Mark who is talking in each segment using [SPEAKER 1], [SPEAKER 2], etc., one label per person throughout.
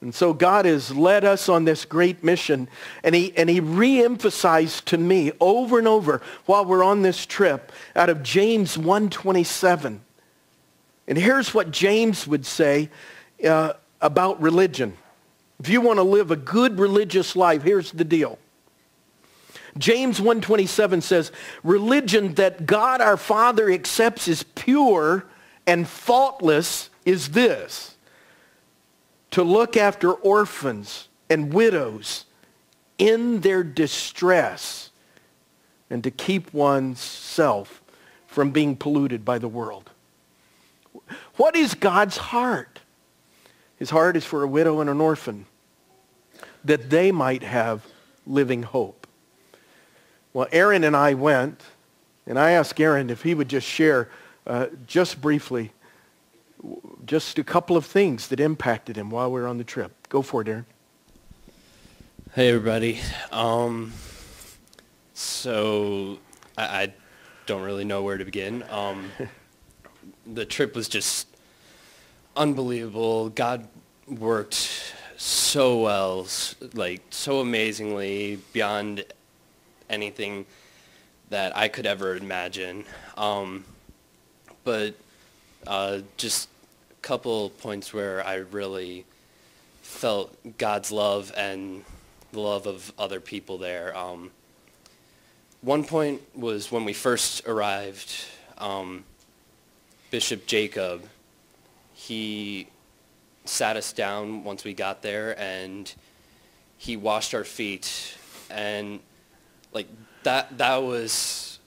[SPEAKER 1] And so God has led us on this great mission, and he re-emphasized to me over and over while we're on this trip out of James 1:27. And here's what James would say about religion. If you want to live a good religious life, here's the deal. James 1:27 says, religion that God our Father accepts as pure and faultless is this: to look after orphans and widows in their distress and to keep one's self from being polluted by the world. What is God's heart? His heart is for a widow and an orphan, that they might have living hope. Well, Aaron and I went, and I asked Aaron if he would just share just briefly just a couple of things that impacted him while we were on the trip. Go for it, Aaron.
[SPEAKER 2] Hey, everybody. So I don't really know where to begin. The trip was just unbelievable. God worked so well, like so amazingly, beyond anything that I could ever imagine. But just a couple points where I really felt God's love and the love of other people there. One point was when we first arrived, Bishop Jacob, he sat us down once we got there, and he washed our feet, and like that was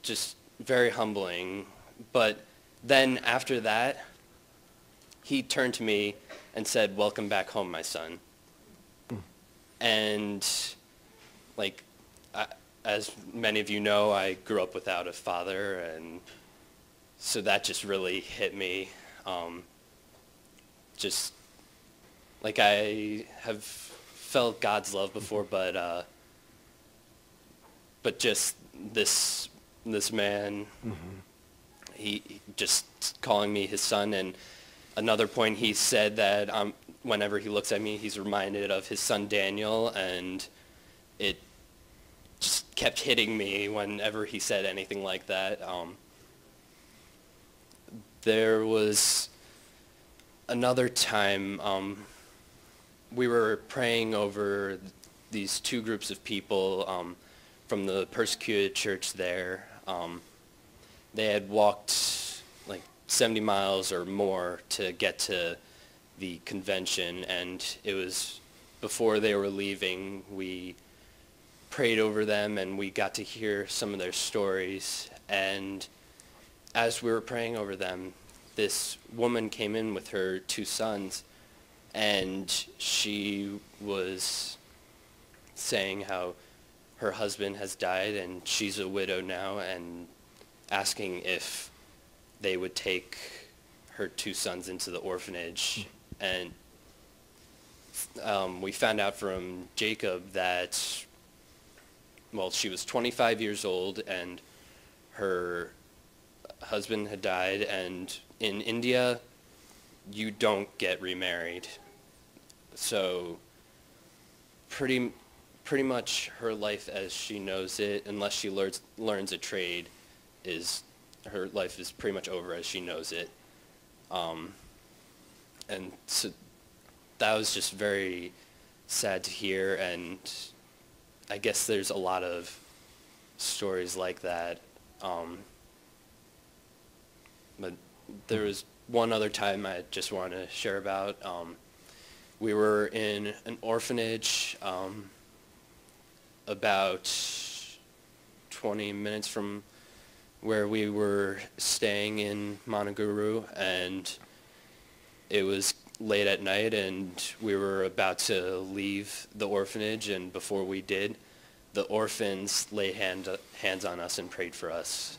[SPEAKER 2] just very humbling. But then after that, he turned to me and said, "Welcome back home, my son." And like, as many of you know, I grew up without a father, and so that just really hit me. Just like I have felt God's love before, but just this man, he just calling me his son. And another point, he said that whenever he looks at me, he's reminded of his son Daniel, and it just kept hitting me whenever he said anything like that. There was another time we were praying over these two groups of people from the persecuted church there. They had walked like 70 miles or more to get to the convention, and it was before they were leaving. We prayed over them, and we got to hear some of their stories. And as we were praying over them, this woman came in with her two sons, and she was saying how her husband has died and she's a widow now, and asking if they would take her two sons into the orphanage. And we found out from Jacob that, well, she was 25 years old and her husband had died, and in India, you don't get remarried. So pretty much her life as she knows it, unless she learns a trade, her life is pretty much over as she knows it. And so that was just very sad to hear, and I guess there's a lot of stories like that. But there was one other time I just want to share about. We were in an orphanage about 20 minutes from where we were staying in Managuru, and it was late at night, and we were about to leave the orphanage, and before we did, the orphans laid hands on us and prayed for us.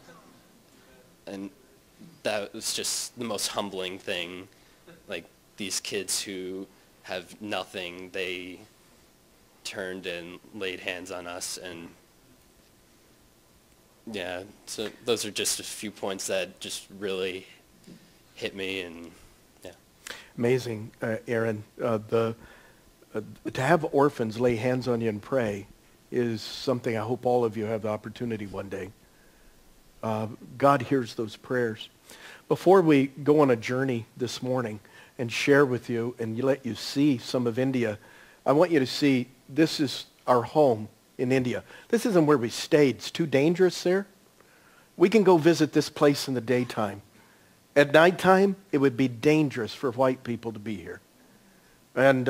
[SPEAKER 2] And that was just the most humbling thing. Like, these kids who have nothing, they turned and laid hands on us. And yeah, so those are just a few points that just really hit me. And yeah.
[SPEAKER 1] Amazing, Aaron. to have orphans lay hands on you and pray is something I hope all of you have the opportunity one day. God hears those prayers. Before we go on a journey this morning and share with you and let you see some of India, I want you to see this is our home in India. This isn't where we stayed. It's too dangerous there. We can go visit this place in the daytime. At nighttime, it would be dangerous for white people to be here. And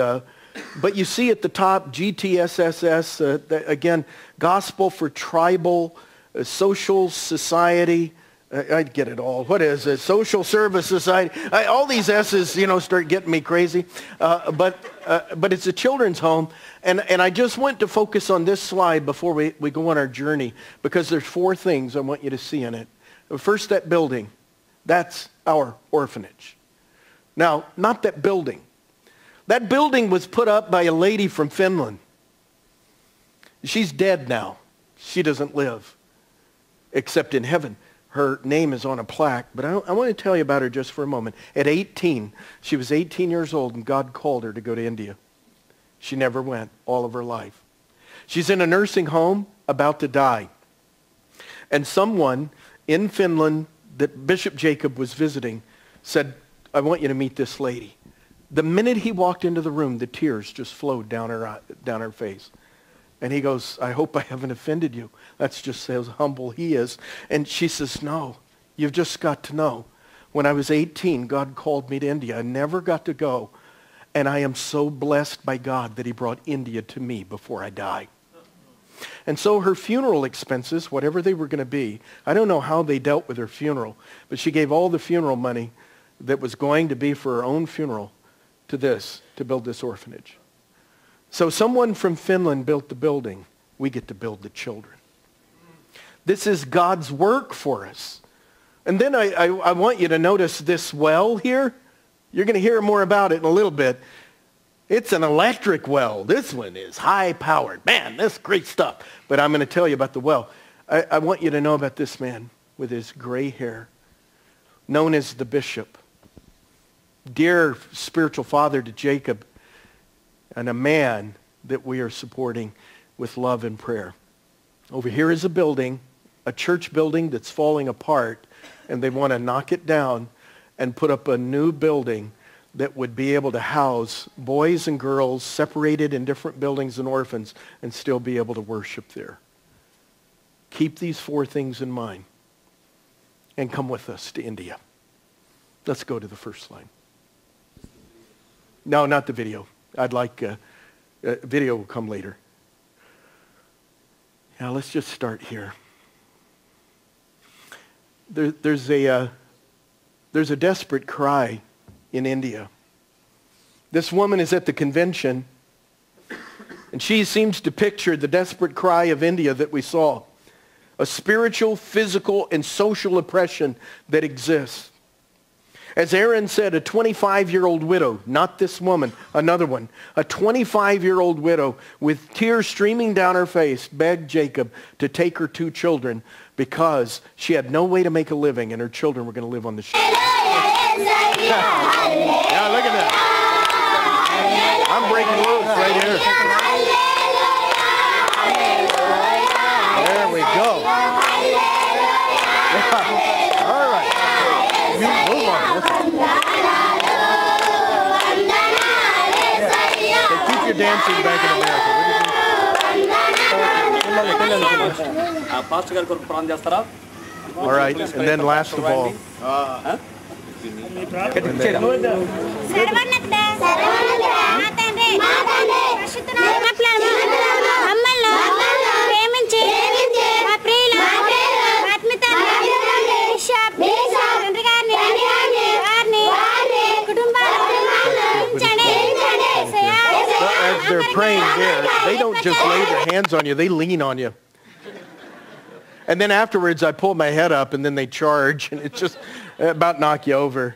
[SPEAKER 1] but you see at the top, GTSSS, again, Gospel for Tribal, Social Society. I get it all. What is it? Social Service Society. All these S's, start getting me crazy. But it's a children's home. And I just want to focus on this slide before we go on our journey, because there's 4 things I want you to see in it. First, that building. That's our orphanage. Now, not that building. That building was put up by a lady from Finland. She's dead now. She doesn't live, except in heaven. Her name is on a plaque, but I want to tell you about her just for a moment. At 18, she was 18 years old, and God called her to go to India. She never went all of her life. She's in a nursing home, about to die. And someone in Finland that Bishop Jacob was visiting said, I want you to meet this lady. The minute he walked into the room, the tears just flowed down her face. And he goes, I hope I haven't offended you. That's just how humble he is. And she says, no, you've just got to know. When I was 18, God called me to India. I never got to go. And I am so blessed by God that he brought India to me before I died. And so her funeral expenses, whatever they were going to be, I don't know how they dealt with her funeral, but she gave all the funeral money that was going to be for her own funeral to build this orphanage. So someone from Finland built the building. We get to build the children. This is God's work for us. And then I want you to notice this well here. You're going to hear more about it in a little bit. It's an electric well. This one is high-powered. Man, this is great stuff. But I'm going to tell you about the well. I want you to know about this man with his gray hair, known as the bishop. Dear spiritual father to Jacob, and a man that we are supporting with love and prayer. Over here is a building, a church building that's falling apart, and they want to knock it down and put up a new building that would be able to house boys and girls separated in different buildings and orphans and still be able to worship there. Keep these 4 things in mind and come with us to India. Let's go to the first slide. No, not the video. I'd like video will come later. Now let's just start here. There's a desperate cry in India. This woman is at the convention, and she seems to picture the desperate cry of India that we saw. A spiritual, physical, and social oppression that exists. As Aaron said, a 25-year-old widow, not this woman, another one, a 25-year-old widow with tears streaming down her face begged Jacob to take her 2 children because she had no way to make a living and her children were going to live on the street. Yeah, look at that. I'm breaking loose right here. There we go. All right. You move on. So keep your dancing back in America. All right, and then last of all. As they're praying there, they don't just lay their hands on you, they lean on you. And then afterwards, I pull my head up, and then they charge, and it's just about knock you over.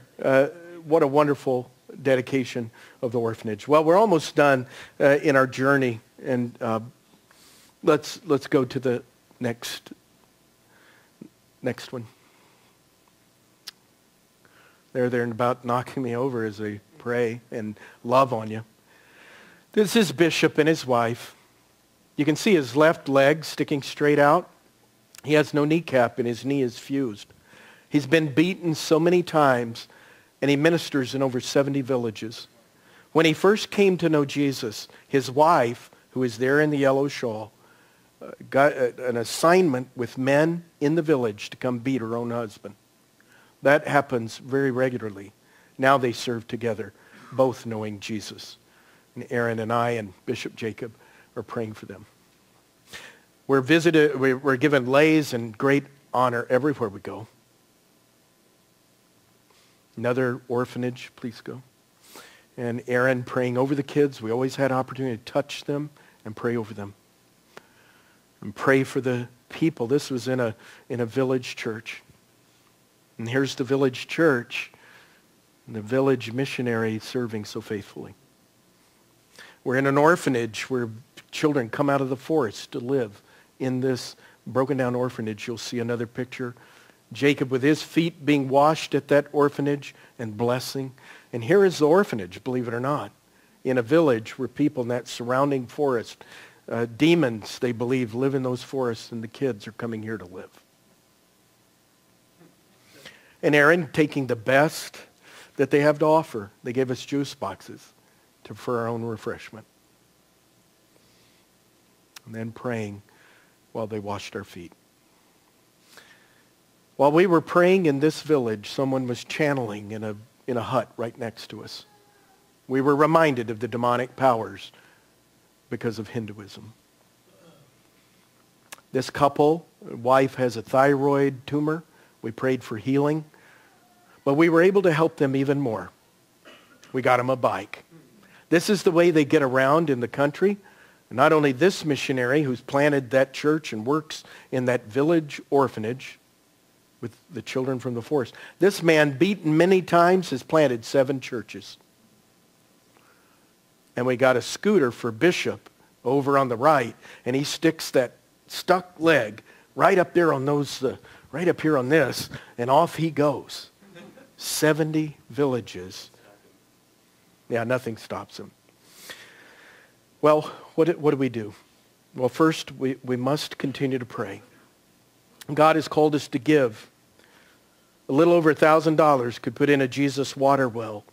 [SPEAKER 1] What a wonderful dedication of the orphanage. Well, we're almost done in our journey, and let's go to the next one. They're about knocking me over as they pray and love on you. This is Bishop and his wife. You can see his left leg sticking straight out. He has no kneecap and his knee is fused. He's been beaten so many times, and he ministers in over 70 villages. When he first came to know Jesus, his wife, who is there in the yellow shawl, got an assignment with men in the village to come beat her own husband. That happens very regularly. Now they serve together, both knowing Jesus. And Aaron and I and Bishop Jacob are praying for them. We're given lays and great honor everywhere we go. Another orphanage, please go. And Aaron praying over the kids. We always had opportunity to touch them and pray over them. And pray for the people. This was in a village church. And here's the village church, and the village missionary serving so faithfully. We're in an orphanage where children come out of the forest to live in this broken down orphanage. You'll see another picture. Jacob with his feet being washed at that orphanage and blessing. And here is the orphanage, believe it or not, in a village where people in that surrounding forest, demons, they believe, live in those forests, and the kids are coming here to live. And Aaron taking the best that they have to offer. They gave us juice boxes for our own refreshment. And then praying while they washed our feet. While we were praying in this village, someone was channeling in a hut right next to us. We were reminded of the demonic powers because of Hinduism. This couple, wife has a thyroid tumor. We prayed for healing. But we were able to help them even more. We got them a bike. This is the way they get around in the country. And not only this missionary who's planted that church and works in that village orphanage with the children from the forest. This man, beaten many times, has planted 7 churches. And we got a scooter for Bishop over on the right, and he sticks that stuck leg right up there on those, right up here on this, and off he goes. 70 villages. Yeah, nothing stops him. Well, what do we do? Well, first, we must continue to pray. God has called us to give. A little over $1,000 could put in a Jesus water well.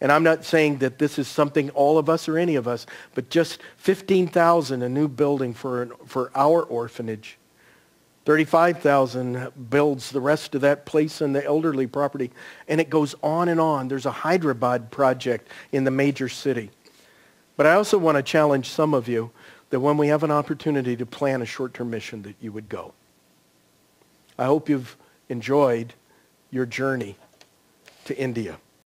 [SPEAKER 1] And I'm not saying that this is something all of us or any of us, but just $15,000, a new building for our orphanage. $35,000 builds the rest of that place and the elderly property. And it goes on and on. There's a Hyderabad project in the major city. But I also want to challenge some of you that when we have an opportunity to plan a short-term mission, that you would go. I hope you've enjoyed your journey to India.